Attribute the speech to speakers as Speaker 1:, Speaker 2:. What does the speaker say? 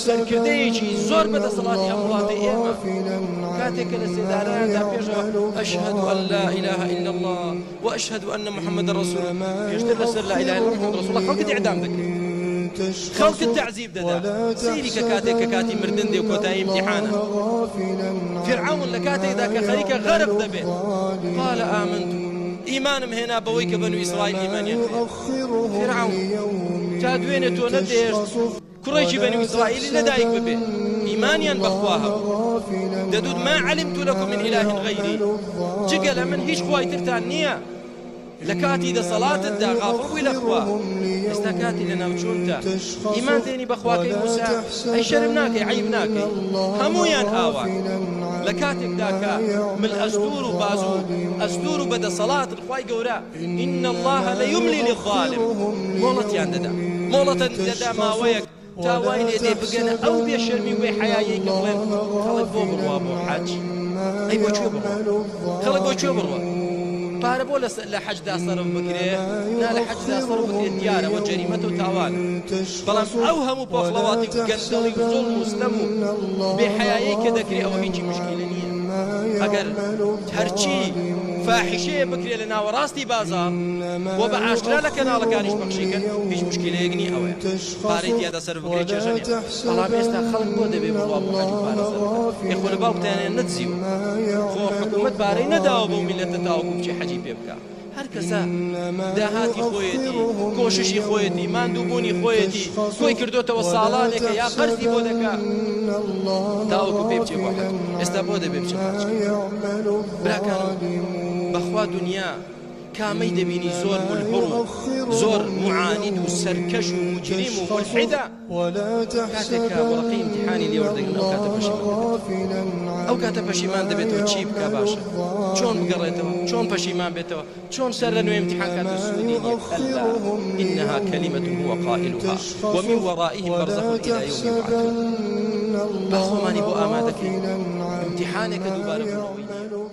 Speaker 1: سەرکردەیەکی زۆر بەدەسەڵاتی ئەم وڵاتی ئێمە کاتێک کە لە سێداراندا پێشەوە ئەشهد أن لا إله إلا الله وأشهد أن محمد رسول الله پێشتر لەسەر لا إله إلا الله محمد رسول الله خەڵکت ئیعدام دەکرێت خەڵکت تعذیب دەدا سیری کە کاتێک کە کاتی مردن دێ و کۆتایی امتحانە فرعون لە کاتێکدا کە خەریکە غەرق دەبێت قال آمنت ئیمانم هێنا بەوەی کە بەنو ئیسرائیل ئیمانیان فرعون تا دوێنێ تۆ نەدێشت کوڕێکی بەنو ئیسرائیلی لەدایک ببێ ئیمانیان بەخوا هەبوو دەدود ما علمت لكم من إله غيري جگە لە من هیچ خوای ترتان نییە لە کاتی دەسەڵاتتدا غافڵ بووی لەخوا ئێستا کاتی لە ناوچوونتە ئیمان دێنی بەخواکەی موسا ئەی شەرم ناکەی عیب ناکەی هەموویان ئاوان لە کاتێکدا کە من ئەستور و بازوو ئەستور و بەدەسەڵات خوای گەورە إن الله ليملي للظالم مۆڵەتیان دەدا مۆڵەتەن دەدا ماوەیەک تاوای لێ دێ بگەنە ئەو بێشەرمی وێ حەیایی کە بڵێن خەڵک بۆ بڕوا بۆ حەج ئەی بۆکوێ بڕوا خەڵک بۆکوێ بڕوا پارە بۆ لە حەجدا سەرف بکرێ نا لە حەجدا سەرف بکرێت دیارەوە جەریمەت و تاوان بەڵام ئەو هەموو پۆخڵەواتی گەندەڵی و زوڵم و ستەم و بێحەیایی کە دەکرێت ئەوە هیچی مشکلە نییە ئەگەر هەرچی فاحشەیە بکرێ لە ناوەڕاستی بازار بۆ بە ئاشکرا لە کەناڵەکانیش پەخشیکەن هیچ مشکلەیەک نییە ئەوەیە پارەی تیادا سەرف بکرێت چێژە نییە بەڵام ئێستا خەڵک بۆ دەبێ بڕوا بۆ حەجی پارە سەرف خۆ لە باوکتانیان نەدزیوە خۆ حکوومەت بارەی نەداوە بەو میلەتە تاوەکو بچێ حەجی پێ بکە هەر کەسە داهاتی خۆیەتی کۆششی خۆیەتی ماندووبوونی خۆیەتی خۆی کردوتەوە ساڵانێکە یا قەرزی بۆ دەکا تاوەکو پێ بچێ بۆ حەج ئێستا بۆ دەبێ بچێ حەج براکانم بەخوا دنیا کامەی دەبینی زۆر ملحڕ و زۆر معاند و سەرکەش و مجرم و ملحدە کاتێک کە وەڵقی امتحانی لێوەردەگرن ئەو کاتە پەشیمان دەبێتەوە چی بکە باشە چۆن بگەڕێتەوە چۆن پەشیمان بێتەوە چۆن سەر لە نوێ امتحان کات و سوودی نیە كلا إنها كلمة هو قائلها ومن ورائهم برزخ إلى يوم يبعثون بەخۆمانی بۆ ئامادەکەین امتحانێکە دووبارە بڕۆی